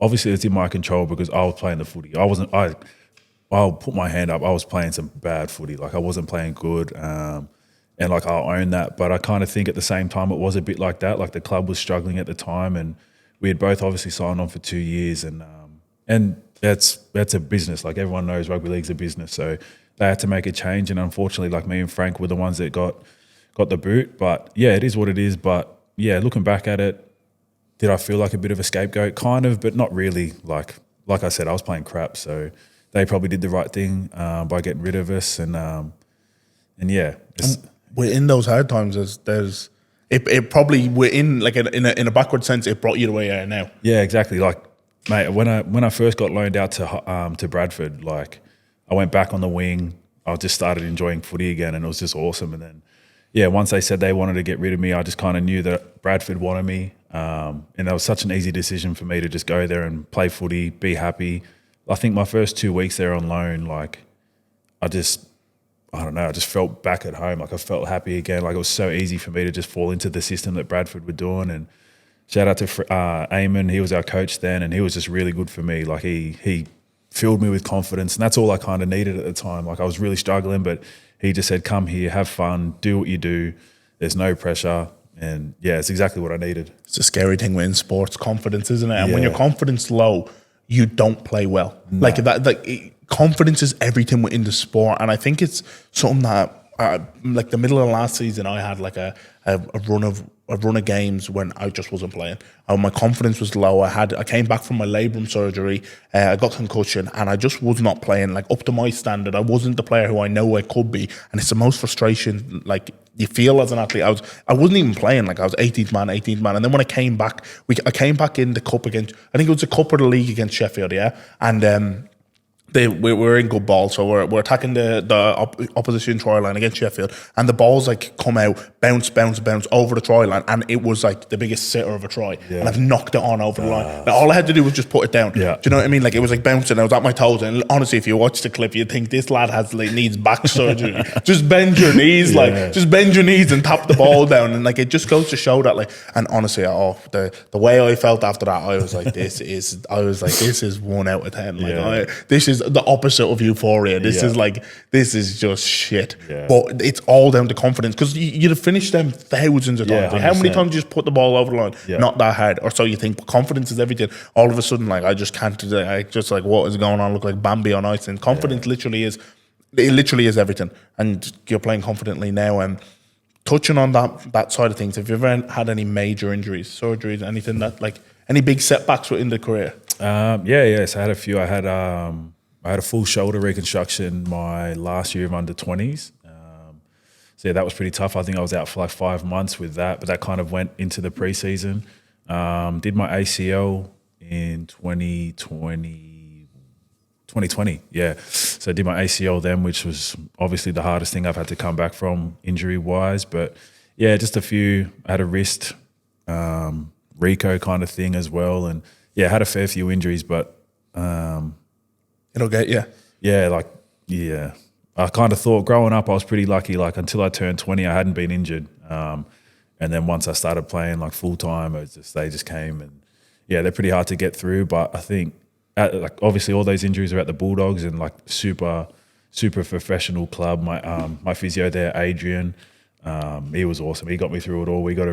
Obviously it's in my control because I was playing the footy. I'll put my hand up. I was playing some bad footy. Like, I wasn't playing good. And like, I'll own that. But I kind of think at the same time it was a bit like that. Like, the club was struggling at the time, and we had both obviously signed on for 2 years, and that's a business. Like, everyone knows rugby league's a business. So they had to make a change, and unfortunately, like, me and Frank were the ones that got the boot. But yeah, it is what it is. But yeah, looking back at it, did I feel like a bit of a scapegoat? Kind of, but not really. Like I said, I was playing crap, so they probably did the right thing by getting rid of us. And yeah, we're in those hard times. There's it probably, we're in like in a backward sense. It brought you the way you are now. Yeah, exactly. Like, mate, when I first got loaned out to Bradford, like, I went back on the wing. I just started enjoying footy again, and it was just awesome. And then, yeah, once they said they wanted to get rid of me, I just kind of knew that Bradford wanted me. And that was such an easy decision for me to just go there and play footy, be happy. I think my first 2 weeks there on loan, like, I just felt back at home. Like, I felt happy again. Like, it was so easy for me to just fall into the system that Bradford were doing. And shout out to Eamon, he was our coach then, and he was just really good for me. Like, he filled me with confidence. And that's all I kind of needed at the time. Like I was really struggling, but he just said, come here, have fun, do what you do. There's no pressure. And yeah, it's exactly what I needed. It's a scary thing in sports, confidence, isn't it? And when your confidence low, you don't play well. No. Like that, confidence is everything within the sport. And I think it's something that, like the middle of last season, I had like a run of games when I just wasn't playing. My confidence was low. I came back from my labrum surgery. I got concussion, and I just was not playing like up to my standard. I wasn't the player who I know I could be, and it's the most frustration like you feel as an athlete. I wasn't even playing. Like I was 18th man, and then when I came back, I came back in the cup against. I think it was the cup of the league against Sheffield, yeah, and. We're in good ball, so we're attacking the opposition try line against Sheffield, and the balls like come out, bounce over the try line, and it was like the biggest sitter of a try, and I've knocked it on over the line. Like, all I had to do was just put it down. Yeah. Do you know what I mean? Like it was like bouncing. I was at my toes, and honestly, if you watch the clip, you'd think this lad needs back surgery. Just bend your knees, just bend your knees and tap the ball down, and like it just goes to show that like. And honestly, the way I felt after that, I was like, this is 1 out of 10. Like this is the opposite of euphoria. This is just shit. Yeah. But it's all down to confidence, because you'd have finished them thousands of times. Like, how many times you just put the ball over the line? Yeah. Not that hard, or so you think. But confidence is everything. All of a sudden, like I just can't. I just like, what is going on? Look like Bambi on ice. And confidence literally is everything. And you're playing confidently now. And touching on that side of things, have you ever had any major injuries, surgeries, anything that like any big setbacks within the career? So I had a few. I had a full shoulder reconstruction my last year of under 20s. So yeah, that was pretty tough. I think I was out for like 5 months with that, but that kind of went into the preseason. Did my ACL in 2020. Yeah. So I did my ACL then, which was obviously the hardest thing I've had to come back from injury wise. But yeah, just a few. I had a wrist Rico kind of thing as well. And yeah, I had a fair few injuries, but it'll get you. Yeah, I kind of thought growing up I was pretty lucky. Like until I turned 20, I hadn't been injured. And then once I started playing like full time, they just came, and yeah, they're pretty hard to get through. But I think like obviously all those injuries are at the Bulldogs, and like super professional club. My physio there, Adrian, he was awesome. He got me through it all. We had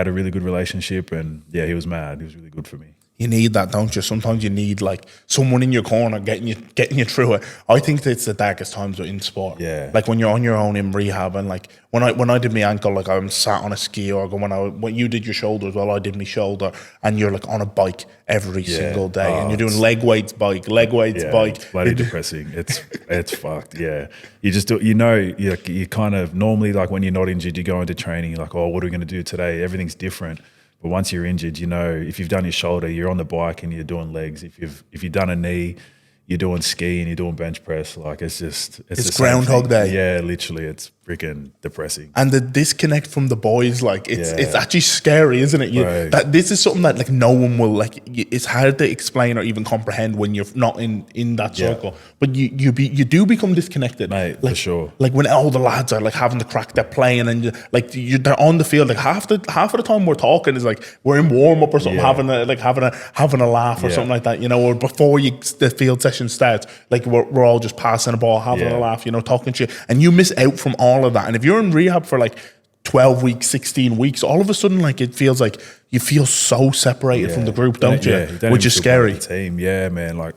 a really good relationship, and yeah, he was mad. He was really good for me. You need that, don't you? Sometimes you need like someone in your corner getting you through it. I think that it's the darkest times in sport. Yeah. Like when you're on your own in rehab, and like when I did my ankle, like I'm sat on a ski, or when you did your shoulder as well, I did my shoulder, and you're like on a bike every single day, and you're doing leg weights bike. It's bloody depressing. It's fucked. Yeah. You just do. You kind of normally, like when you're not injured, you go into training. You're like, oh, what are we going to do today? Everything's different. But once you're injured, if you've done your shoulder, you're on the bike and you're doing legs. If you've done a knee, you're doing ski and you're doing bench press. Like it's Groundhog Day. Yeah, literally, it's freaking depressing. And the disconnect from the boys, like it's actually scary, isn't it? That this is something that like no one will like. It's hard to explain or even comprehend when you're not in that circle. But you do become disconnected, mate, like, for sure. Like when all the lads are like having the crack, they're playing, and they're on the field. Like half of the time we're talking is like we're in warm up or something, having a laugh or something like that, or before the field session starts, like we're all just passing the ball, having a laugh, talking shit, and you miss out from all of that. And if you're in rehab for like 12 weeks, 16 weeks, all of a sudden like it feels like you feel so separated from the group, don't you? Which is scary. Team, yeah, man. Like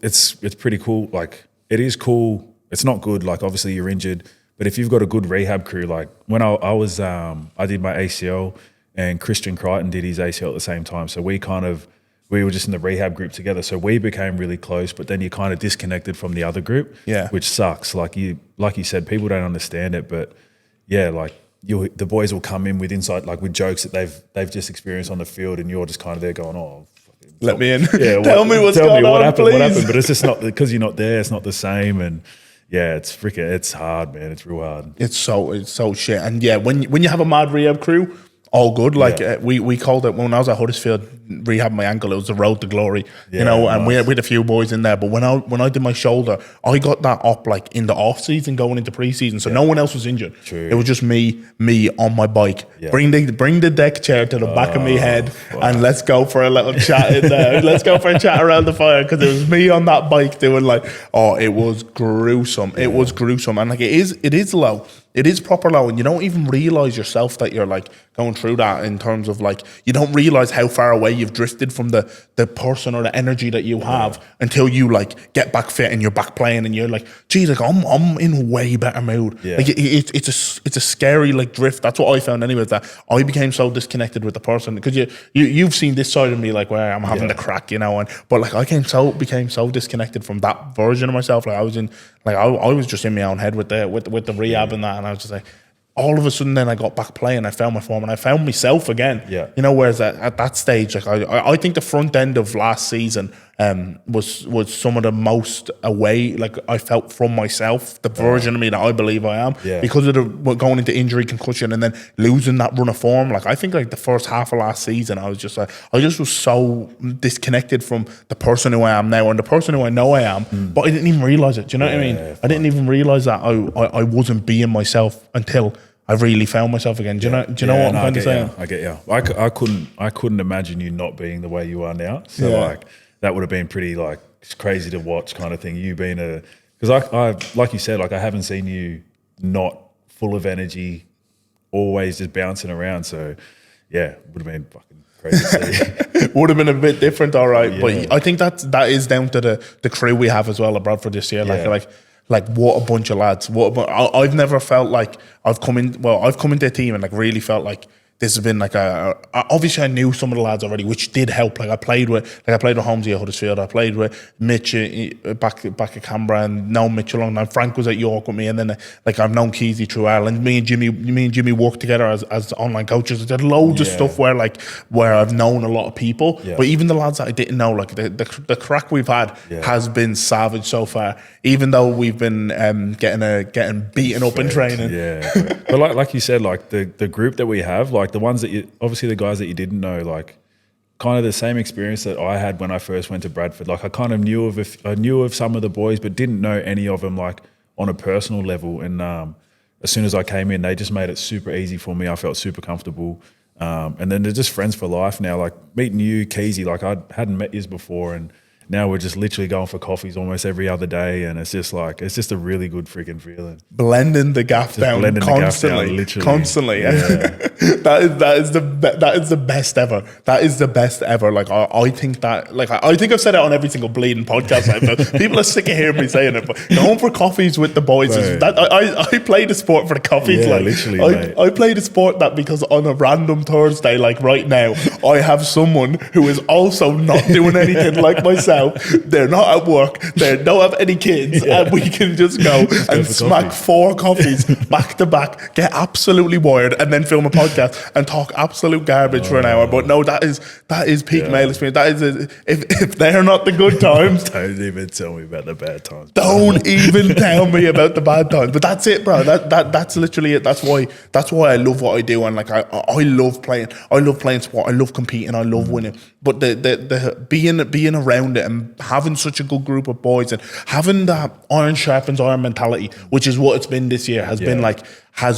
it's pretty cool. Like it is cool. It's not good. Like obviously you're injured, but if you've got a good rehab crew, like when I did my ACL, and Christian Crichton did his ACL at the same time, so we were just in the rehab group together. So we became really close, but then you kind of disconnected from the other group, which sucks. Like you said, people don't understand it, but yeah, like the boys will come in with insight, like with jokes that they've just experienced on the field, and you're just kind of there going, oh, let me in. Yeah, tell me what happened. What happened? But it's just not, because you're not there. It's not the same, and yeah, it's hard, man. It's real hard. It's so shit. And yeah, when you have a mad rehab crew, all good. Like we called it when I was at Huddersfield rehabbing my ankle. It was the road to glory, you know. And we had a few boys in there. But when I did my shoulder, I got that up like in the off season, going into pre-season. So no one else was injured. True. It was just me on my bike. Yeah. Bring the deck chair to the back of my head, and let's go for a little chat in there. Let's go for a chat around the fire, because it was me on that bike doing like, it was gruesome. It was gruesome, and like it is low. It is proper low, and you don't even realize yourself that you're like going through that, in terms of like, you don't realize how far away you've drifted from the person or the energy that you have until you like get back fit and you're back playing, and you're like, geez, like I'm in a way better mood. Yeah. Like it's a scary like drift. That's what I found anyway, that I became so disconnected with the person, because you've seen this side of me, like where I'm having the crack, you know, but like I became so disconnected from that version of myself. Like I was just in my own head with the rehab and that, and I was just like, all of a sudden then I got back playing, I found my form and I found myself again. Yeah. You know, whereas at that stage, like I think the front end of last season was some of the most away, like I felt from myself, the version of me that I believe I am, because of going into injury, concussion, and then losing that run of form. Like I think like the first half of last season, I was just like, I just was so disconnected from the person who I am now and the person who I know I am, but I didn't even realize it. Do you know what I mean? I didn't even realize that I wasn't being myself until I really found myself again. Do you know what I'm kind of saying? I get you. I couldn't imagine you not being the way you are now. So like that would have been pretty like crazy to watch, kind of thing. You being because I like you said, like I haven't seen you not full of energy, always just bouncing around. So yeah, would have been fucking crazy to see. Would have been a bit different, all right. Yeah. But I think that is down to the crew we have as well at Bradford this year. Like what a bunch of lads. I've never felt like I've come into a team and like really felt like this has been like obviously I knew some of the lads already, which did help. Like I played with Holmesy at Huddersfield. I played with Mitch back at Canberra, and known Mitch a long time. Frank was at York with me, and then like I've known Keezy through Ireland. Me and Jimmy worked together as online coaches. I did loads of stuff where I've known a lot of people. Yeah. But even the lads that I didn't know, like the crack we've had has been savage so far. Even though we've been getting beaten up in training. Yeah. But like you said, like the group that we have, like the ones that obviously the guys that you didn't know, like kind of the same experience that I had when I first went to Bradford. Like I kind of knew of some of the boys, but didn't know any of them like on a personal level. And as soon as I came in, they just made it super easy for me. I felt super comfortable. And then they're just friends for life now. Like meeting you, Keezy, like I hadn't met yous before, and now we're just literally going for coffees almost every other day, and it's just a really good freaking feeling. Blending the gaff down constantly. Yeah. that is the best ever. That is the best ever. Like I think that, like I think I've said it on every single bleeding podcast. But people are sick of hearing me saying it. But going for coffees with the boys is that I play the sport for the coffees. Yeah, like literally. I play the sport that because on a random Thursday, like right now, I have someone who is also not doing anything like myself. They're not at work, they don't have any kids, and we can just go and smack 4 coffees back to back, get absolutely wired, and then film a podcast and talk absolute garbage for an hour. But no, that is peak male experience. That is if they're not the good times, don't even tell me about the bad times. Don't even tell me about the bad times. But that's it, bro. That's literally it. That's why I love what I do, and like I love playing. I love playing sport. I love competing. I love winning. But the being around it and having such a good group of boys and having that iron sharpens iron mentality, which is what it's been this year, has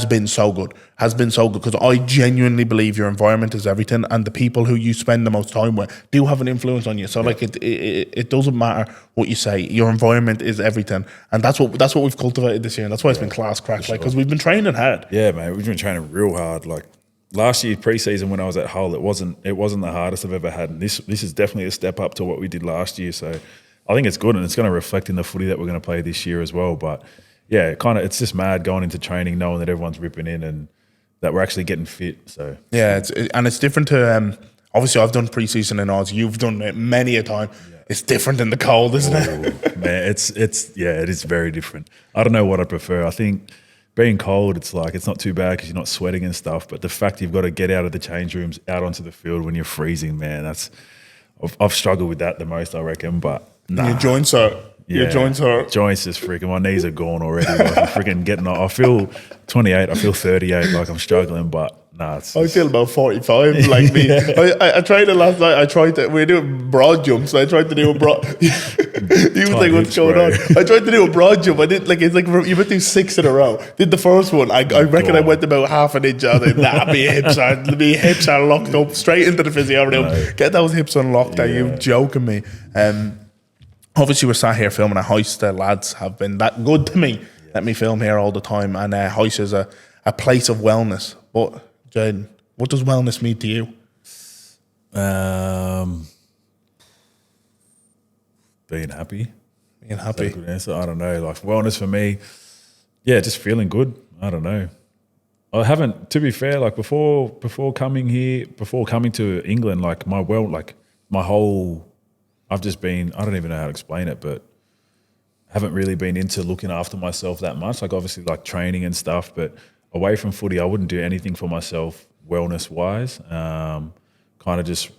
been so good because I genuinely believe your environment is everything, and the people who you spend the most time with do have an influence on you. So like it doesn't matter what you say, your environment is everything, and that's what we've cultivated this year, and that's why it's been class crack, like because we've been training hard. Yeah, man, we've been training real hard. Like last year pre-season when I was at Hull, it wasn't the hardest I've ever had, and this is definitely a step up to what we did last year. So I think it's good, and it's going to reflect in the footy that we're going to play this year as well. But yeah, it's just mad going into training knowing that everyone's ripping in and that we're actually getting fit. So yeah, it's different to obviously I've done pre-season in Oz. You've done it many a time. Yeah. It's different in the cold, isn't it? Man, it is very different. I don't know what I prefer. I think being cold, it's not too bad because you're not sweating and stuff. But the fact you've got to get out of the change rooms, out onto the field when you're freezing, man, I've struggled with that the most, I reckon. But nah. Your joints hurt. Yeah, your joints hurt. Joints is freaking. My knees are gone already. Like I'm freaking getting. I feel 28. I feel 38. Like I'm struggling, but Nah, it's I feel about 45, like me. I tried it last night. We were doing broad jumps. I tried to do a broad. You was like, what's going on? I tried to do a broad jump. I did like it's like you went do 6 in a row. Did the first one. I reckon I went about half an inch out. Nah, my hips are locked up straight into the physio room. Right. Get those hips unlocked. Are you joking me? Obviously, we're sat here filming a Heist. Lads have been that good to me. Let me film here all the time. And Heist is a place of wellness. But, Jayden, what does wellness mean to you? Being happy. Being happy. Is that a good answer? I don't know. Like wellness for me, yeah, just feeling good. I don't know. I haven't, to be fair, like before coming here, before coming to England, like my whole, I've just been, I don't even know how to explain it, but haven't really been into looking after myself that much. Like obviously like training and stuff, but away from footy, I wouldn't do anything for myself wellness wise. Kind of just,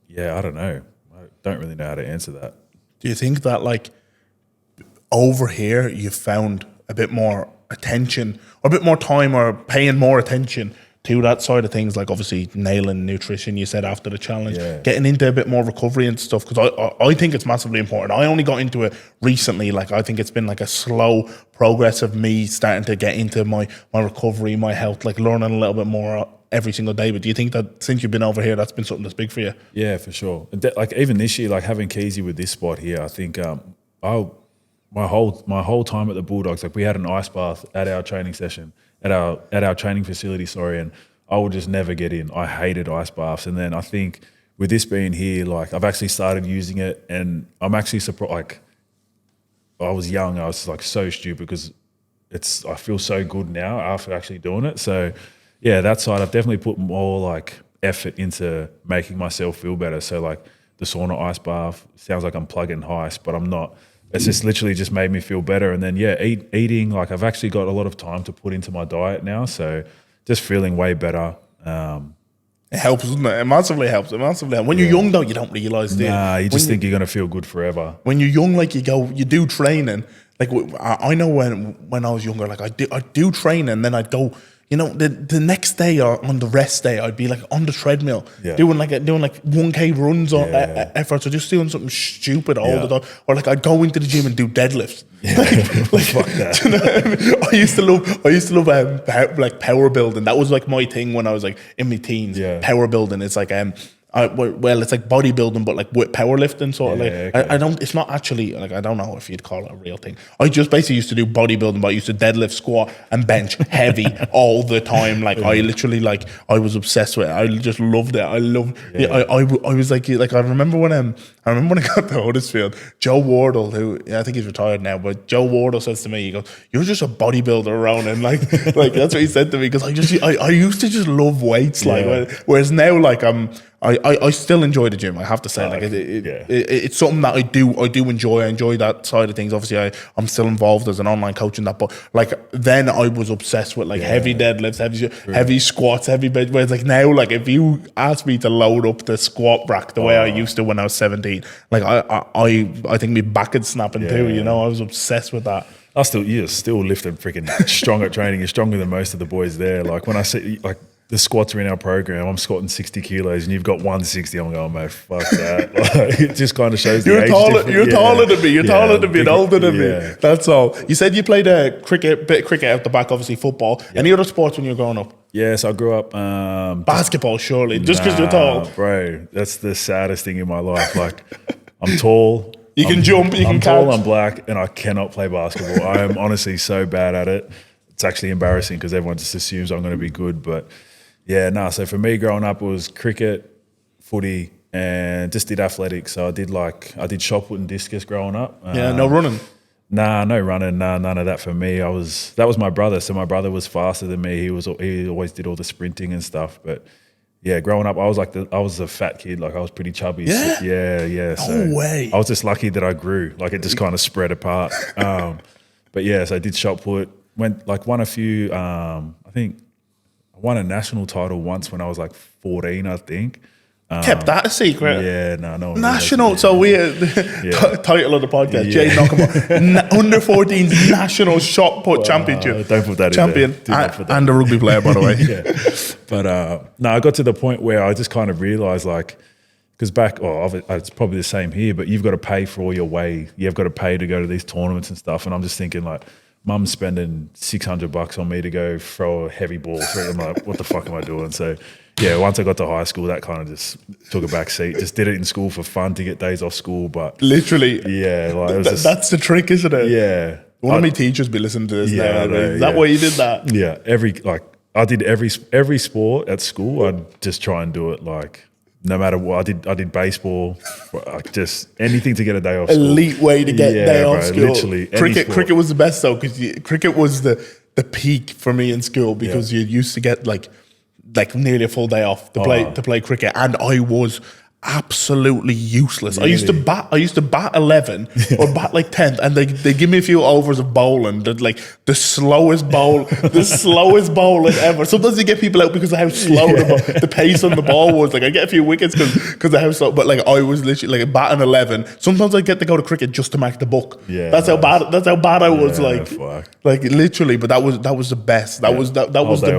yeah, I don't know. I don't really know how to answer that. Do you think that like over here you've found a bit more attention or a bit more time or paying more attention to that side of things, like obviously nailing nutrition, you said after the challenge, getting into a bit more recovery and stuff? Because I think it's massively important. I only got into it recently. Like I think it's been like a slow progress of me starting to get into my recovery, my health, like learning a little bit more every single day. But do you think that since you've been over here, that's been something that's big for you? Yeah, for sure. Like even this year, like having Keezy with this spot here, I think my whole time at the Bulldogs, like we had an ice bath at our training session, at our training facility, and I would just never get in. I hated ice baths. And then I think with this being here, like I've actually started using it, and I'm actually surprised. Like I was young, I was like so stupid because I feel so good now after actually doing it. So yeah, that side I've definitely put more like effort into making myself feel better. So like the sauna ice bath sounds like I'm plugging ice, but I'm not. It's just literally just made me feel better. And then, yeah, eating, like I've actually got a lot of time to put into my diet now. So just feeling way better. It helps, doesn't it? It massively helps. When you're young, though, you don't realise, do you? Nah, you just think you're going to feel good forever. When you're young, like you do training. Like I know when I was younger, like I do training, and then I'd go, you know, the next day or on the rest day, I'd be like on the treadmill, doing like 1K runs or efforts, or just doing something stupid all the time. Or like I'd go into the gym and do deadlifts. Fuck that. You know what I mean? I used to love like power building. That was like my thing when I was like in my teens. Power building. It's like well, it's like bodybuilding, but like with powerlifting, sort of like. Okay. I don't. It's not actually like, I don't know if you'd call it a real thing. I just basically used to do bodybuilding, but I used to deadlift, squat, and bench heavy all the time. Like I literally I was obsessed with it. I just loved it. I loved. I was like I remember when I got to Huddersfield, Joe Wardle, who I think he's retired now, but Joe Wardle says to me, he goes, "You're just a bodybuilder, Ronan." Like that's what he said to me, because I used to just love weights. Whereas now I still enjoy the gym. I have to say, it's something that I do enjoy. I enjoy that side of things. Obviously, I'm still involved as an online coach in that. But like then, I was obsessed with like heavy deadlifts, heavy squats, heavy bench. Whereas like now, like if you ask me to load up the squat rack the way I used to when I was 17, like I think my back is snapping too. You know, I was obsessed with that. You're still lifting freaking strong at training. You're stronger than most of the boys there. Like when I see like the squats are in our program, I'm squatting 60 kilos and you've got 160. I'm going, mate, fuck that. Like, it just kind of shows the age difference. You're taller than me. You're taller than me and older than me. That's all. You said you played a bit of cricket out the back, obviously football. Any other sports when you were growing up? Yes, I grew up. Basketball, surely, just because you're tall. Bro, that's the saddest thing in my life. Like, I'm tall. You can jump, you can catch. I'm tall, I'm black, and I cannot play basketball. I am honestly so bad at it. It's actually embarrassing because everyone just assumes I'm going to be good, but so for me growing up, it was cricket, footy, and just did athletics. So I did shot put and discus growing up. No running? Nah, no running, none of that for me. That was my brother. So my brother was faster than me. He always did all the sprinting and stuff. But yeah, growing up, I was a fat kid. Like I was pretty chubby. Yeah? So no way. I was just lucky that I grew. Like it just kind of spread apart. But yeah, so I did shot put, won a few, I think, won a national title once when I was like 14, I think. Kept that a secret. Yeah, no. National. So we title of the podcast: Jayden Okunbor, under 14s national shot put championship. Don't put that champion in there. and a rugby player, by the way. But no, I got to the point where I just kind of realised, like, because it's probably the same here, but you've got to pay for all your way. You've got to pay to go to these tournaments and stuff. And I'm just thinking, like, Mum's spending $600 on me to go throw a heavy ball through. I'm like, what the fuck am I doing? So, yeah, once I got to high school, that kind of just took a back seat. Just did it in school for fun to get days off school, but literally, yeah, like it was that's the trick, isn't it? Yeah, one of my teachers be listening to this now. Is that yeah. why you did that? Yeah, I did every sport at school. I'd just try and do it, like, no matter what. I did baseball, like, just anything to get a day off school. Elite way to get a day off school. Literally, cricket was the best though, because cricket was the peak for me in school, because you used to get like nearly a full day off to play cricket, and I was absolutely useless. Really? I used to bat 11 or bat like 10th, and they give me a few overs of bowling, the slowest bowling ever. Sometimes you get people out because of how slow the pace on the ball was. Like, I get a few wickets because of how slow, but like I was literally like batting 11. Sometimes I get to go to cricket just to make the book. Yeah, that's how bad I was. Fuck. Like literally. But that was the best. That was the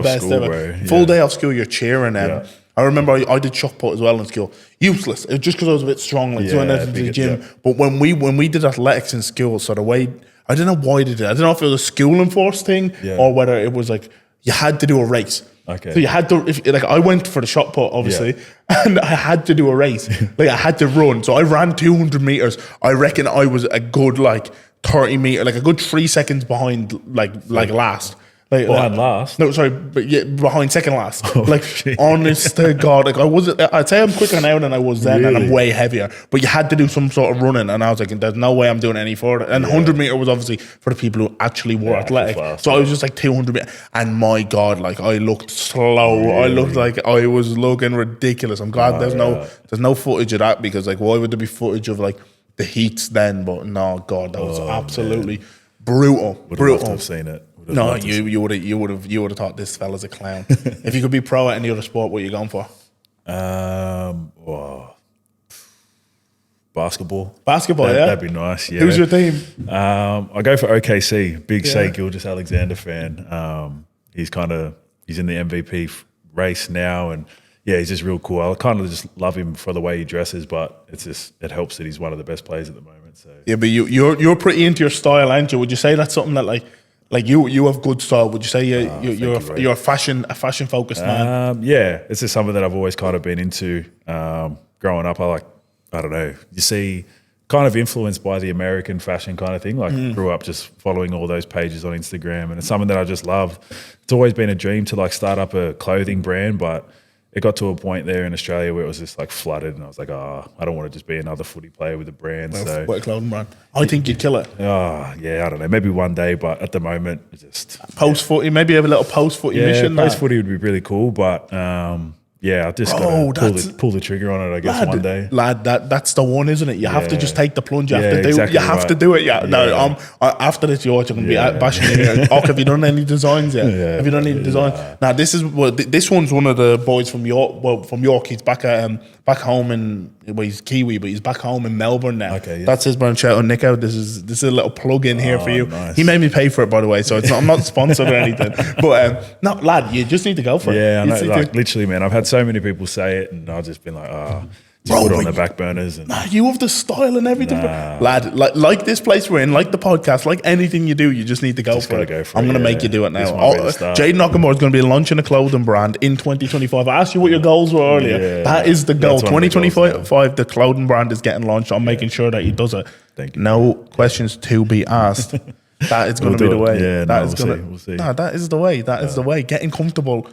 best school, ever. bro. Full day off school, you're cheering them. I remember I did shot put as well in school. Useless. It was just because I was a bit strong, so I went to the gym. But when we did athletics in school, so the way, I don't know why they did it. I don't know if it was a school enforced thing or whether it was like you had to do a race. Okay. So you had to, I went for the shot put, obviously, and I had to do a race. Like, I had to run. So I ran 200 meters. I reckon I was a good 30 meter, a good 3 seconds behind last. Behind last? No, sorry, but behind second last. Shit. Honest to God, I'd say I'm quicker now than I was then, and I'm way heavier. But you had to do some sort of running, and I was like, there's no way I'm doing any further. And 100 meter was obviously for the people who actually were athletic. So I was just 200 meter, and my God, I looked slow. Really? I looked like I was looking ridiculous. I'm glad there's no footage of that, because why would there be footage of the heats then? But no, God, that was absolutely brutal. Would love to have seen it. No, you would have thought this fella's a clown. If you could be pro at any other sport, what are you going for? Basketball. Basketball, that'd be nice. Yeah. Who's your team? I go for OKC. Big Shai Gilgeous-Alexander fan. He's in the MVP race now, and he's just real cool. I kind of just love him for the way he dresses, but it helps that he's one of the best players at the moment. So yeah, but you're pretty into your style, aren't you? Would you say that's something that you have good style? Would you say you're a fashion focused man? Yeah, it's just something that I've always kind of been into. Growing up, I don't know. You see, kind of influenced by the American fashion kind of thing. Grew up just following all those pages on Instagram, and it's something that I just love. It's always been a dream to start up a clothing brand, but it got to a point there in Australia where it was just flooded, and I was like, I don't want to just be another footy player with a brand. So what a clothing brand. I think you'd kill it. I don't know, maybe one day, but at the moment, just post footy. Maybe have a little post footy mission. Post footy would be really cool, but I just got to pull the trigger on it, I guess, one day. Lad, that's the one, isn't it? You have to just take the plunge. You have to do it. Yeah. No, after this, you're going to be bashing me. Have you done any designs yet? Have you done any designs? Now, this one's one of the boys from York. Well, from York, he's back home he's Kiwi, but he's back home in Melbourne now. Okay, that's his brand. Shout out Nick out. This is a little plug in here for you. Nice. He made me pay for it, by the way, so I'm not sponsored or anything. But no, lad, you just need to go for it. Yeah, I know, literally, man. I've had so many people say it, and I've just been put it on the back burners. And you have the style and everything. Lad, like this place we're in, like the podcast, like anything you do, you just need to go for it. I'm going to make you do it now. Jayden Okunbor is going to be launching a clothing brand in 2025. I asked you what your goals were earlier. Yeah, that is the goal. 2025, the clothing brand is getting launched. I'm making sure that he does it. Thank you. No questions to be asked. That is going to be the way. Yeah, we'll see. No, that is the way. That is the way. Getting comfortable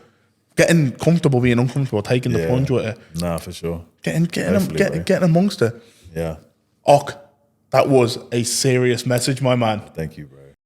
being uncomfortable, taking the plunge with it. Nah, for sure. Getting amongst it. Yeah. That was a serious message, my man. Thank you, bro.